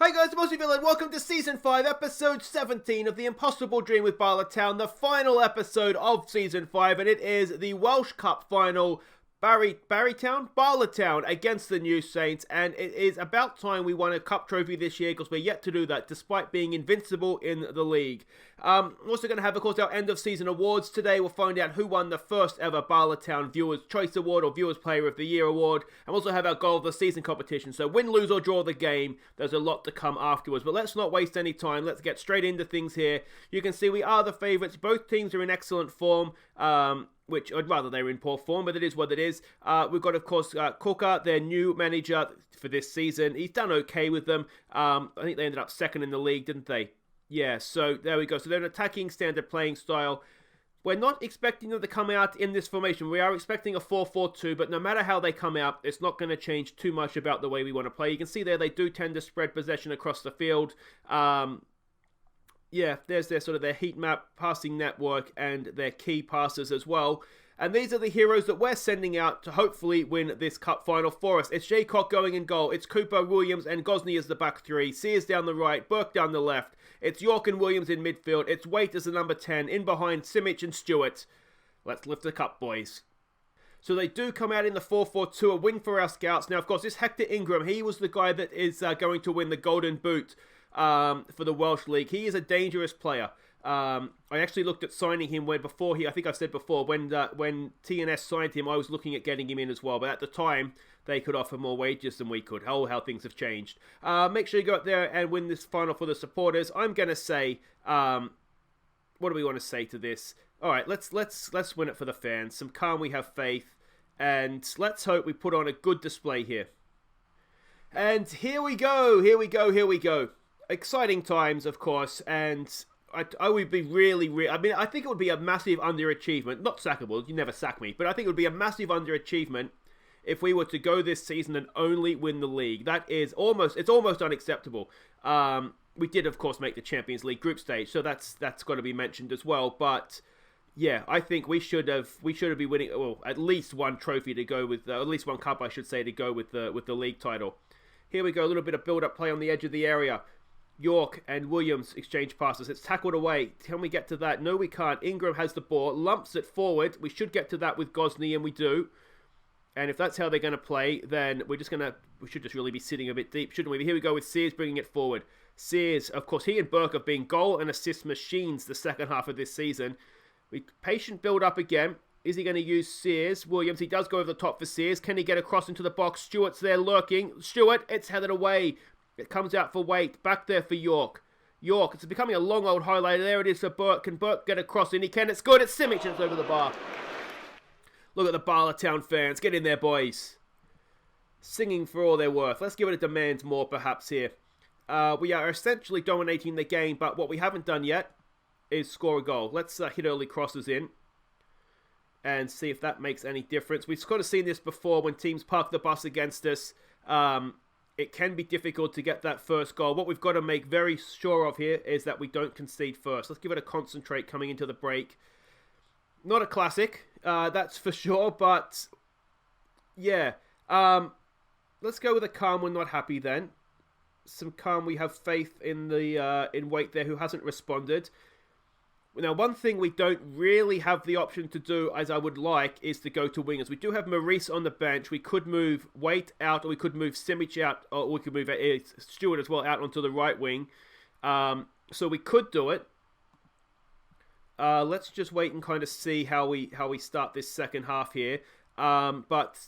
Hi guys, I'm Aussie and welcome to Season 5, Episode 17 of The Impossible Dream with Bala, the final episode of Season 5, and it is the Welsh Cup Final, Bala against the New Saints, and it is about time we won a cup trophy this year because we're yet to do that despite being invincible in the league. We're also going to have, of course, our end of season awards today. We'll find out who won the first ever Bala Viewers Choice Award or Viewers Player of the Year Award, and we'll also have our goal of the season competition. So win, lose or draw the game, there's a lot to come afterwards. But let's not waste any time. Let's get straight into things here. You can see we are the favourites. Both teams are in excellent form. Which I'd rather they're in poor form, but it is what it is. We've got, of course, Cooker, their new manager for this season. He's done okay with them. I think they ended up second in the league, didn't they? Yeah, so there we go. So they're an attacking standard playing style. We're not expecting them to come out in this formation. We are expecting a 4-4-2, but no matter how they come out, it's not going to change too much about the way we want to play. You can see there they do tend to spread possession across the field. Yeah, there's their heat map, passing network, and their key passes as well. And these are the heroes that we're sending out to hopefully win this cup final for us. It's Jaycock going in goal. It's Cooper, Williams, and Gosney as the back three. Sears down the right, Burke down the left. It's York and Williams in midfield. It's Waite as the number 10. In behind, Simic and Stewart. Let's lift the cup, boys. So they do come out in the 4-4-2, a win for our scouts. Now, of course, this Hector Ingram, he was the guy that is going to win the Golden Boot for the Welsh League. He is a dangerous player. I actually looked at signing him I think I've said before, when TNS signed him, I was looking at getting him in as well. But at the time, they could offer more wages than we could. Oh, how things have changed. Make sure you go out there and win this final for the supporters. I'm going to say, what do we want to say to this? All right, let's win it for the fans. Some calm, we have faith. And let's hope we put on a good display here. And here we go. Exciting times, of course, and I would be really, I mean, I think it would be a massive underachievement, not sackable, you never sack me, but I think it would be a massive underachievement if we were to go this season and only win the league. It's almost unacceptable. We did, of course, make the Champions League group stage, so that's got to be mentioned as well, but yeah, I think we should have been winning, well, at least one trophy to go with, at least one cup, I should say, to go with the league title. Here we go, a little bit of build-up play on the edge of the area. York and Williams exchange passes. It's tackled away. Can we get to that? No, we can't. Ingram has the ball, lumps it forward. We should get to that with Gosney, and we do. And if that's how they're going to play, then we should just really be sitting a bit deep, shouldn't we? But here we go with Sears bringing it forward. Sears, of course, he and Burke have been goal and assist machines the second half of this season. Patient build up again. Is he going to use Sears? Williams, he does go over the top for Sears. Can he get across into the box? Stewart's there lurking. Stewart, it's headed away. It comes out for Waite. Back there for York. York, it's becoming a long old highlighter. There it is for Burke. Can Burke get across in? He can. It's good. It's Simic and it's over the bar. Look at the Bala Town fans. Get in there, boys. Singing for all they're worth. Let's give it a demand more, perhaps, here. We are essentially dominating the game, but what we haven't done yet is score a goal. Let's hit early crosses in and see if that makes any difference. We've kind of seen this before when teams park the bus against us. It can be difficult to get that first goal. What we've got to make very sure of here is that we don't concede first. Let's give it a concentrate coming into the break. Not a classic, that's for sure, but yeah. Let's go with a calm, we're not happy then. Some calm, we have faith in in Waite there, who hasn't responded. Now, one thing we don't really have the option to do, as I would like, is to go to wingers. We do have Maurice on the bench. We could move Waite out, or we could move Simic out, or we could move Stewart as well out onto the right wing. So we could do it. Let's just wait and kind of see how we start this second half here. But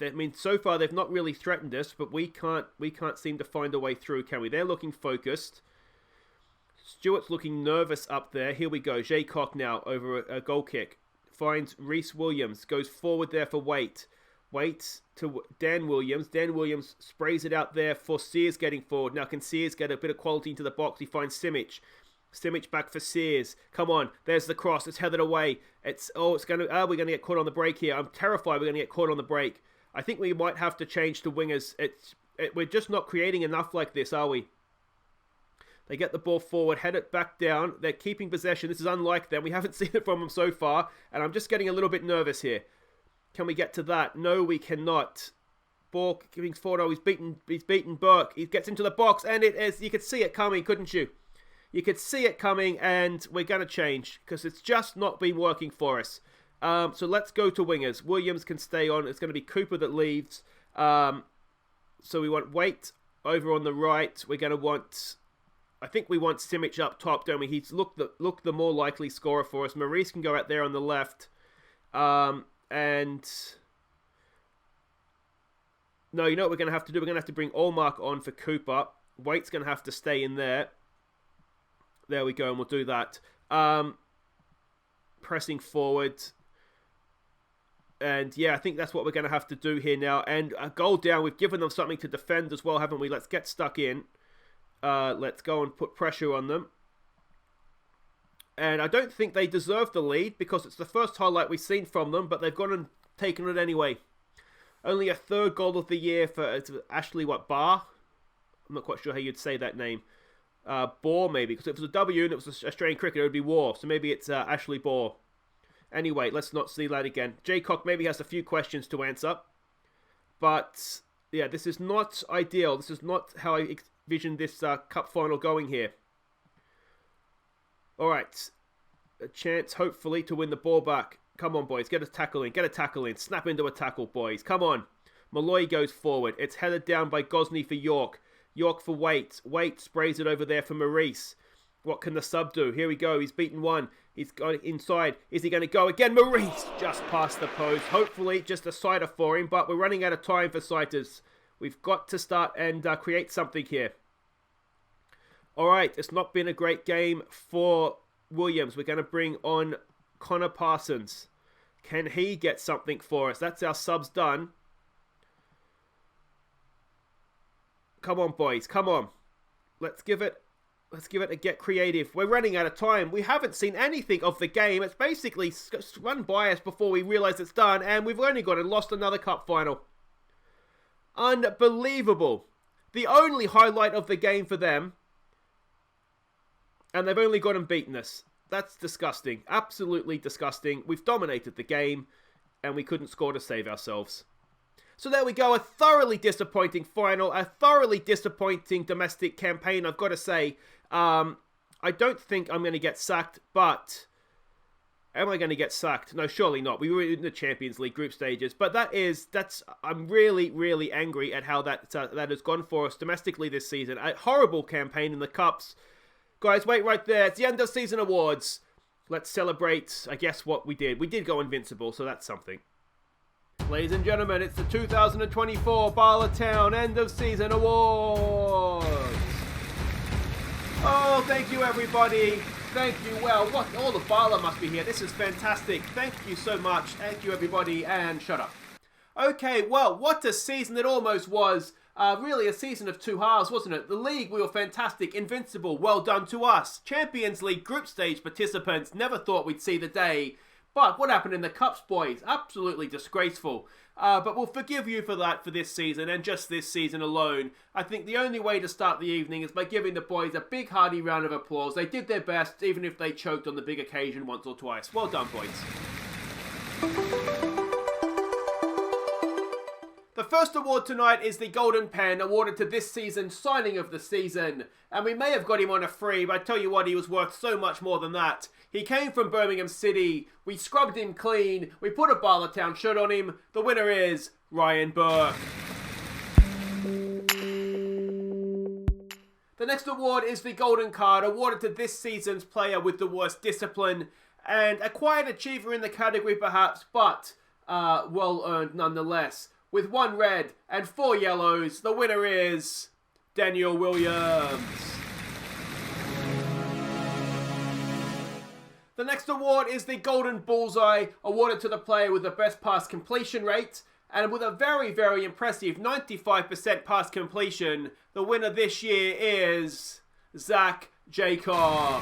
I mean, so far they've not really threatened us, but we can't seem to find a way through, can we? They're looking focused. Stewart's looking nervous up there. Here we go. Jaycock now over a goal kick. Finds Reece Williams. Goes forward there for Waite. Waite to Dan Williams. Dan Williams sprays it out there for Sears getting forward. Now can Sears get a bit of quality into the box? He finds Simic. Simic back for Sears. Come on. There's the cross. It's headed away. We're going to get caught on the break here. I'm terrified we're going to get caught on the break. I think we might have to change to wingers. We're just not creating enough like this, are we? They get the ball forward, head it back down. They're keeping possession. This is unlike them. We haven't seen it from them so far. And I'm just getting a little bit nervous here. Can we get to that? No, we cannot. Ball giving forward. Oh, he's beaten Burke. He gets into the box, and it is. You could see it coming, couldn't you? You could see it coming, and we're going to change because it's just not been working for us. So let's go to wingers. Williams can stay on. It's going to be Cooper that leaves. So we want Waite over on the right. We're going to want... I think we want Simic up top, don't we? He's looked the more likely scorer for us. Maurice can go out there on the left. And... No, you know what we're going to have to do? We're going to have to bring Allmark on for Cooper. Waite's going to have to stay in there. There we go, and we'll do that. Pressing forward. And yeah, I think that's what we're going to have to do here now. And a goal down. We've given them something to defend as well, haven't we? Let's get stuck in. Let's go and put pressure on them. And I don't think they deserve the lead because it's the first highlight we've seen from them, but they've gone and taken it anyway. Only a third goal of the year for Ashley, Barr? I'm not quite sure how you'd say that name. Boar, maybe, because if it was a W and it was an Australian cricketer, it would be War. So maybe it's Ashley Boar. Anyway, let's not see that again. Jaycock maybe has a few questions to answer. But, yeah, this is not ideal. This is not how I envisioned this cup final going here. Alright. A chance, hopefully, to win the ball back. Come on, boys. Get a tackle in. Get a tackle in. Snap into a tackle, boys. Come on. Malloy goes forward. It's headed down by Gosney for York. York for Waite. Waite sprays it over there for Maurice. What can the sub do? Here we go. He's beaten one. He's got inside. Is he going to go again? Maurice just past the post. Hopefully just a sighter for him, but we're running out of time for sighters. We've got to start and create something here. All right. It's not been a great game for Williams. We're going to bring on Connor Parsons. Can he get something for us? That's our subs done. Come on, boys. Come on. Let's give it a get creative. We're running out of time. We haven't seen anything of the game. It's basically run by us before we realise it's done, and we've only gone and lost another cup final. Unbelievable. The only highlight of the game for them, and they've only gone and beaten us. That's disgusting. Absolutely disgusting. We've dominated the game, and we couldn't score to save ourselves. So there we go. A thoroughly disappointing final. A thoroughly disappointing domestic campaign, I've got to say. I don't think I'm going to get sacked, but... Am I going to get sacked? No, surely not. We were in the Champions League group stages, but I'm really, really angry at how that has gone for us domestically this season. A horrible campaign in the Cups. Guys, wait right there. It's the end of season awards. Let's celebrate, I guess, what we did. We did go invincible, so that's something. Ladies and gentlemen, it's the 2024 Bala Town End of Season Awards. Oh, thank you, everybody. Thank you. Well, what? All the Bala must be here. This is fantastic. Thank you so much. Thank you, everybody, and shut up. Okay, well, what a season it almost was. Really a season of two halves, wasn't it? The league, we were fantastic, invincible, well done to us. Champions League group stage participants, never thought we'd see the day. But what happened in the Cups, boys? Absolutely disgraceful. But we'll forgive you for that for this season, and just this season alone. I think the only way to start the evening is by giving the boys a big hearty round of applause. They did their best, even if they choked on the big occasion once or twice. Well done, boys. The first award tonight is the Golden Pen, awarded to this season's signing of the season. And we may have got him on a free, but I tell you what, he was worth so much more than that. He came from Birmingham City, we scrubbed him clean, we put a Bala Town shirt on him. The winner is Ryan Burke. The next award is the Golden Card, awarded to this season's player with the worst discipline. And a quiet achiever in the category perhaps, but well earned nonetheless. With 1 red and 4 yellows, the winner is Daniel Williams. The next award is the Golden Bullseye, awarded to the player with the best pass completion rate. And with a very, very impressive 95% pass completion, the winner this year is Zach Jacob.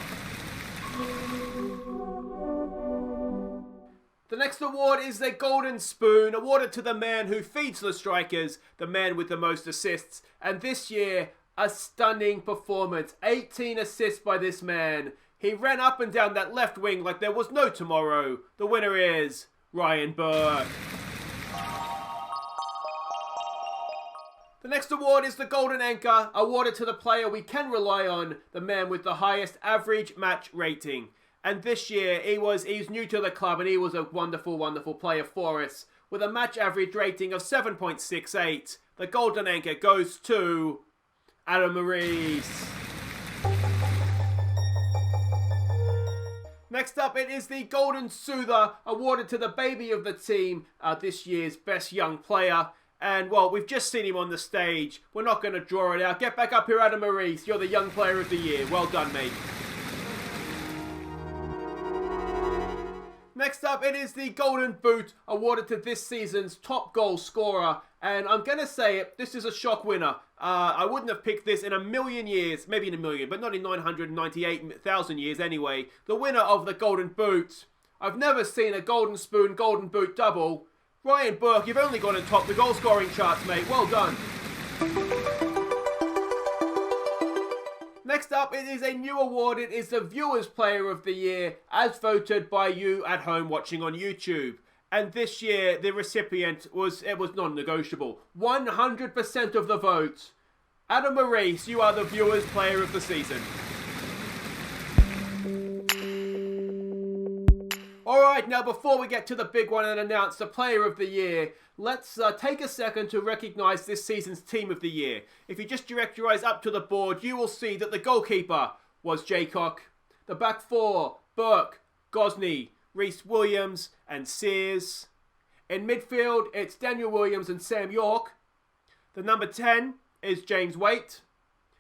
The next award is the Golden Spoon, awarded to the man who feeds the strikers, the man with the most assists. And this year, a stunning performance. 18 assists by this man. He ran up and down that left wing like there was no tomorrow. The winner is Ryan Burke. The next award is the Golden Anchor, awarded to the player we can rely on, the man with the highest average match rating. And this year, he's new to the club and he was a wonderful, wonderful player for us. With a match average rating of 7.68, the Golden Anchor goes to Adam Maurice. Next up, it is the Golden Soother, awarded to the baby of the team, this year's best young player. And, well, we've just seen him on the stage. We're not going to draw it out. Get back up here, Adam Maurice. You're the young player of the year. Well done, mate. Next up, it is the Golden Boot, awarded to this season's top goal scorer. And I'm going to say it, this is a shock winner. I wouldn't have picked this in a million years, maybe in a million, but not in 998,000 years anyway. The winner of the Golden Boot. I've never seen a Golden Spoon, Golden Boot double. Ryan Burke, you've only gone and topped the goal scoring charts, mate. Well done. Next up, it is a new award. It is the Viewers Player of the Year, as voted by you at home watching on YouTube. And this year, the recipient was non-negotiable. 100% of the vote. Adam Maurice, you are the Viewers Player of the season. Alright, now before we get to the big one and announce the Player of the Year, let's take a second to recognise this season's Team of the Year. If you just direct your eyes up to the board, you will see that the goalkeeper was Jaycock. The back four, Burke, Gosney, Rhys Williams and Sears. In midfield, it's Daniel Williams and Sam York. The number 10 is James Waite.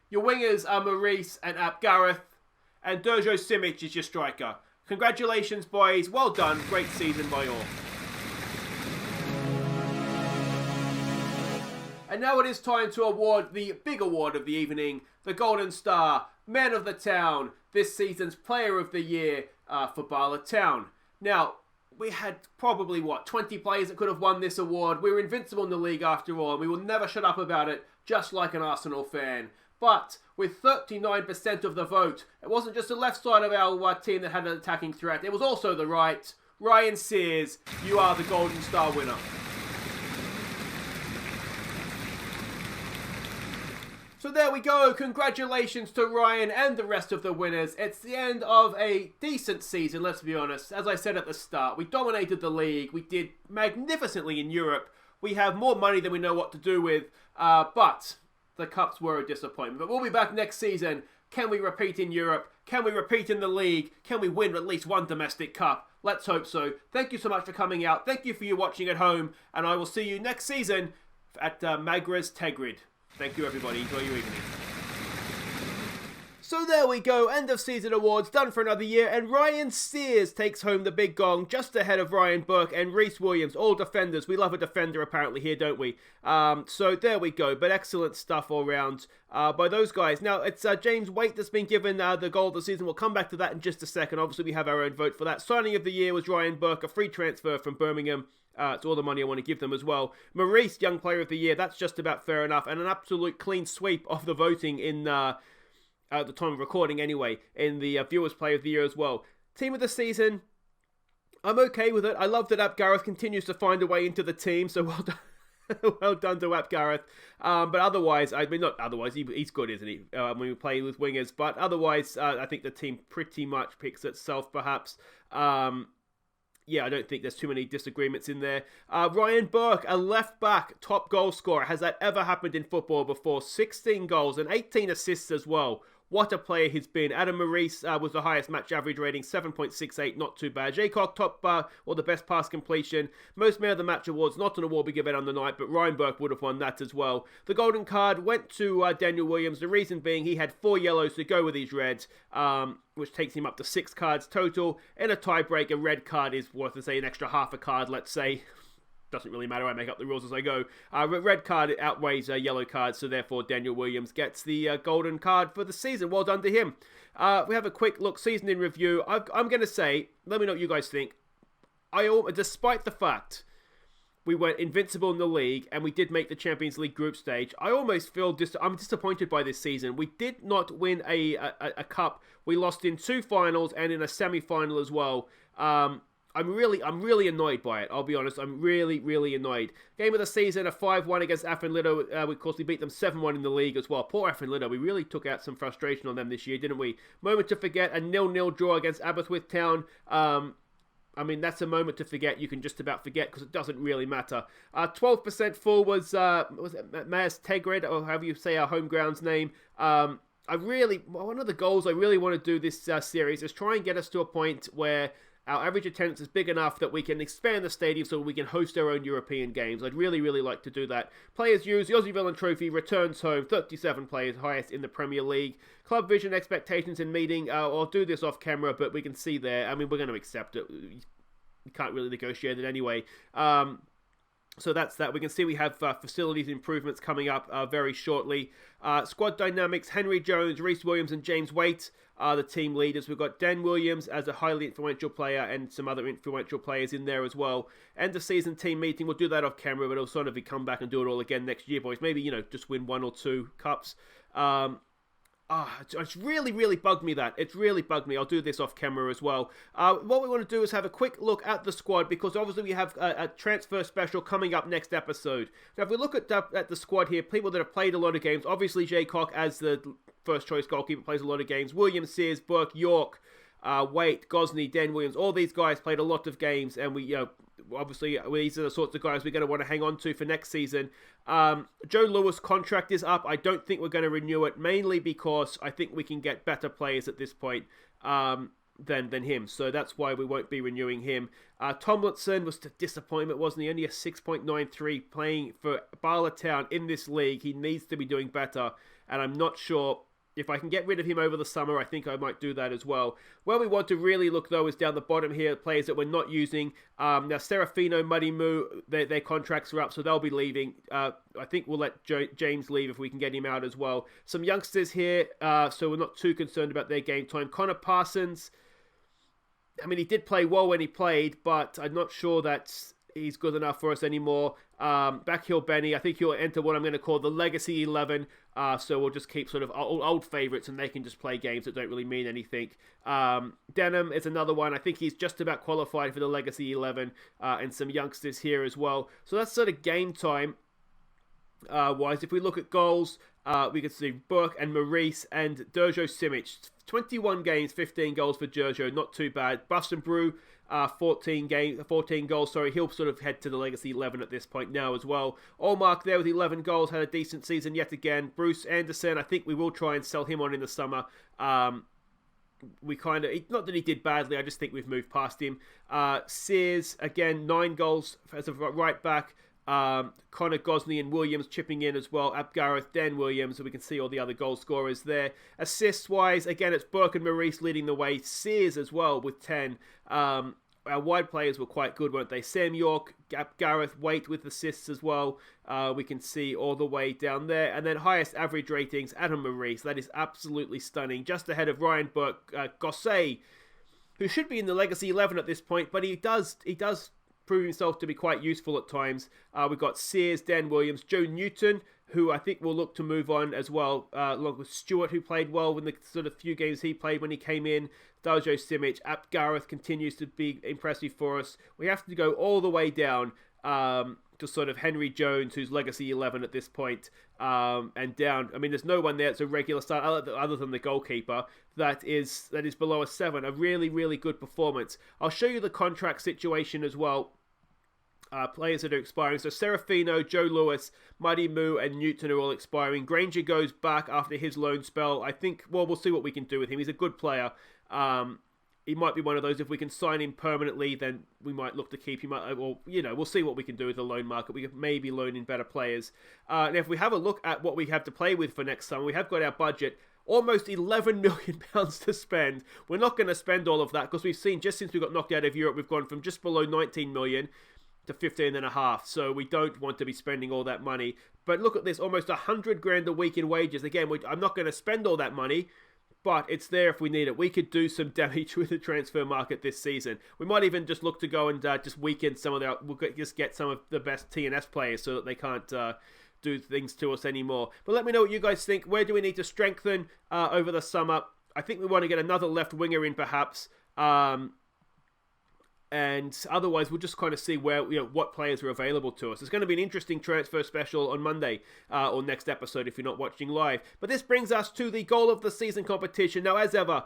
Your wingers are Maurice and Ap Gareth. And Dojo Simic is your striker. Congratulations, boys. Well done. Great season by all. And now it is time to award the big award of the evening, the Golden Star, Man of the Town, this season's Player of the Year for Bala Town. Now, we had probably, 20 players that could have won this award. We were invincible in the league after all, and we will never shut up about it, just like an Arsenal fan. But with 39% of the vote, it wasn't just the left side of our team that had an attacking threat, it was also the right. Ryan Sears, you are the Golden Star winner. So there we go. Congratulations to Ryan and the rest of the winners. It's the end of a decent season, let's be honest. As I said at the start, we dominated the league. We did magnificently in Europe. We have more money than we know what to do with, but the cups were a disappointment. But we'll be back next season. Can we repeat in Europe? Can we repeat in the league? Can we win at least one domestic cup? Let's hope so. Thank you so much for coming out. Thank you for you watching at home. And I will see you next season at Magras Tegrid. Thank you, everybody. Enjoy your evening. So there we go. End of season awards done for another year. And Ryan Sears takes home the big gong just ahead of Ryan Burke and Rhys Williams. All defenders. We love a defender apparently here, don't we? So there we go. But excellent stuff all round by those guys. Now, it's James Waite that's been given the goal of the season. We'll come back to that in just a second. Obviously, we have our own vote for that. Signing of the year was Ryan Burke, a free transfer from Birmingham. It's all the money I want to give them as well. Maurice, Young Player of the Year, that's just about fair enough. And an absolute clean sweep of the voting in at the time of recording anyway, in the Viewers Player of the Year as well. Team of the Season, I'm okay with it. I love that Ap Gareth continues to find a way into the team, so well done. Well done to Ap Gareth. But otherwise, not otherwise, he's good, isn't he, when we play with wingers. But otherwise, I think the team pretty much picks itself, perhaps. Yeah, I don't think there's too many disagreements in there. Ryan Burke, a left-back top goal scorer. Has that ever happened in football before? 16 goals and 18 assists as well. What a player he's been. Adam Maurice was the highest match average rating, 7.68, not too bad. Jaycock, top or the best pass completion. Most man of the match awards, not an award we give out on the night, but Ryan Burke would have won that as well. The golden card went to Daniel Williams. The reason being he had 4 yellows to go with his reds, which takes him up to 6 cards total. In a tiebreak, a red card is worth, an extra half a card, let's say. Doesn't really matter, I make up the rules as I go. Red card outweighs a yellow card, so therefore Daniel Williams gets the golden card for the season. Well done to him. We have a quick look, season in review. I'm going to say, let me know what you guys think. Despite the fact we went invincible in the league and we did make the Champions League group stage, I almost feel I'm disappointed by this season. We did not win a cup. We lost in 2 finals and in a semi-final as well. I'm really annoyed by it. I'll be honest. I'm really annoyed. Game of the season, a 5-1 against Aston Villa. Of course, we beat them 7-1 in the league as well. Poor Aston Villa. We really took out some frustration on them this year, didn't we? Moment to forget, a 0-0 draw against Aberystwyth Town. I mean, that's a moment to forget. You can just about forget because it doesn't really matter. 12% full was it Mas Tegred, or however you say our home ground's name. One of the goals I really want to do this series is try and get us to a point where our average attendance is big enough that we can expand the stadium so we can host our own European games. I'd really like to do that. Players use the Aussie Villain Trophy, returns home, 37 players, highest in the Premier League. Club vision, expectations in meeting. I'll do this off camera, but we can see there. I mean, we're going to accept it. You can't really negotiate it anyway. So that's that. We can see we have facilities improvements coming up very shortly. Squad dynamics, Henry Jones, Reece Williams and James Waite are the team leaders. We've got Dan Williams as a highly influential player and some other influential players in there as well. End of season team meeting, we'll do that off camera, but it'll sort of come back and do it all again next year, boys. Maybe, just win 1 or 2 cups. It's really bugged me that. It's really bugged me. I'll do this off camera as well. What we want to do is have a quick look at the squad because obviously we have a transfer special coming up next episode. Now, if we look at the squad here, people that have played a lot of games, obviously Jay Cock as the first choice goalkeeper plays a lot of games. Williams, Sears, Burke, York, Waite, Gosney, Dan Williams, all these guys played a lot of games, and we, obviously these are the sorts of guys we're going to want to hang on to for next season. Joe Lewis' contract is up. I don't think we're going to renew it, mainly because I think we can get better players at this point than him. So that's why we won't be renewing him. Tomlinson was a disappointment, wasn't he? Only a 6.93 playing for Bala Town in this league. He needs to be doing better, and I'm not sure. If I can get rid of him over the summer, I think I might do that as well. Where we want to really look, though, is down the bottom here, players that we're not using. Now, Serafino, Muddy Moo, their contracts are up, so they'll be leaving. I think we'll let James leave if we can get him out as well. Some youngsters here, so we're not too concerned about their game time. Connor Parsons, I mean, he did play well when he played, but I'm not sure that he's good enough for us anymore. Backhill Benny, I think he'll enter what I'm going to call the Legacy 11. So we'll just keep sort of old favourites and they can just play games that don't really mean anything. Denham is another one. I think he's just about qualified for the Legacy 11 and some youngsters here as well. So that's sort of game time wise. If we look at goals, we can see Burke and Maurice and Durjo Simic. 21 games, 15 goals for Durjo, not too bad. Buston Brew, 14 goals, sorry. He'll sort of head to the Legacy 11 at this point now as well. Allmark there with 11 goals, had a decent season yet again. Bruce Anderson, I think we will try and sell him on in the summer. We kind of, not that he did badly, I just think we've moved past him. Sears, again, 9 goals as a right back. Connor Gosney and Williams chipping in as well. Gareth, Dan Williams, so we can see all the other goal scorers there. Assists wise, again, it's Burke and Maurice leading the way. Sears as well with 10. Our wide players were quite good, weren't they? Sam York, Gareth, Waite with assists as well. We can see all the way down there. And then highest average ratings, Adam Maurice. That is absolutely stunning. Just ahead of Ryan Burke, Gossay, who should be in the Legacy 11 at this point, but he does prove himself to be quite useful at times. We've got Sears, Dan Williams, Joe Newton, who I think will look to move on as well, along with Stewart, who played well in the sort of few games he played when he came in. Darjo Simic, Ap Gareth continues to be impressive for us. We have to go all the way down to sort of Henry Jones, who's Legacy 11 at this point, and down. I mean, there's no one there that's a regular start other than the goalkeeper that is below a 7. A really good performance. I'll show you the contract situation as well. Players that are expiring. So Serafino, Joe Lewis, Muddy Moo and Newton are all expiring. Granger goes back after his loan spell. I think, well, we'll see what we can do with him. He's a good player. He might be one of those, if we can sign him permanently, then we might look to keep him. Or, we'll see what we can do with the loan market. We can maybe loan in better players. Now, if we have a look at what we have to play with for next summer, we have got our budget. Almost £11 million to spend. We're not going to spend all of that because we've seen, just since we got knocked out of Europe, we've gone from just below 19 million to 15.5, so we don't want to be spending all that money. But look at this, almost 100 grand a week in wages. Again, I'm not going to spend all that money, but it's there if we need it. We could do some damage with the transfer market this season. We might even just look to go and just weaken some of we'll just get some of the best TNS players so that they can't do things to us anymore. But let me know what you guys think. Where do we need to strengthen over the summer? I think we want to get another left winger in perhaps. And otherwise, we'll just kind of see where what players are available to us. It's going to be an interesting transfer special on Monday or next episode if you're not watching live. But this brings us to the goal of the season competition. Now, as ever,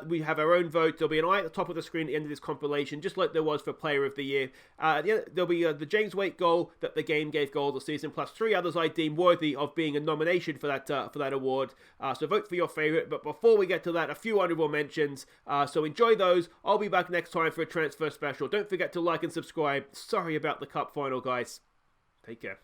we have our own vote. There'll be an eye at the top of the screen at the end of this compilation, just like there was for Player of the Year. There'll be the James Waite goal that the game gave goal of the season, plus 3 others I deem worthy of being a nomination for that award. So vote for your favourite. But before we get to that, a few honourable mentions. So enjoy those. I'll be back next time for a transfer special. Don't forget to like and subscribe. Sorry about the cup final, guys. Take care.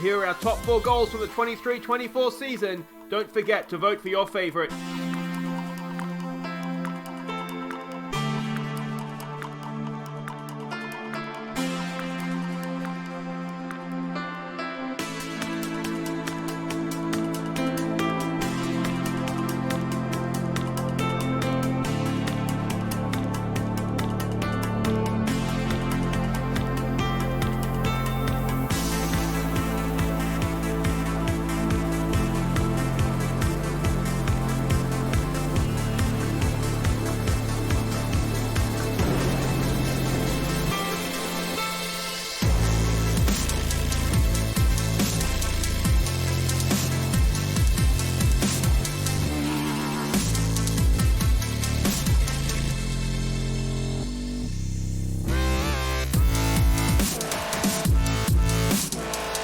Here are our top 4 goals from the 23-24 season. Don't forget to vote for your favourite.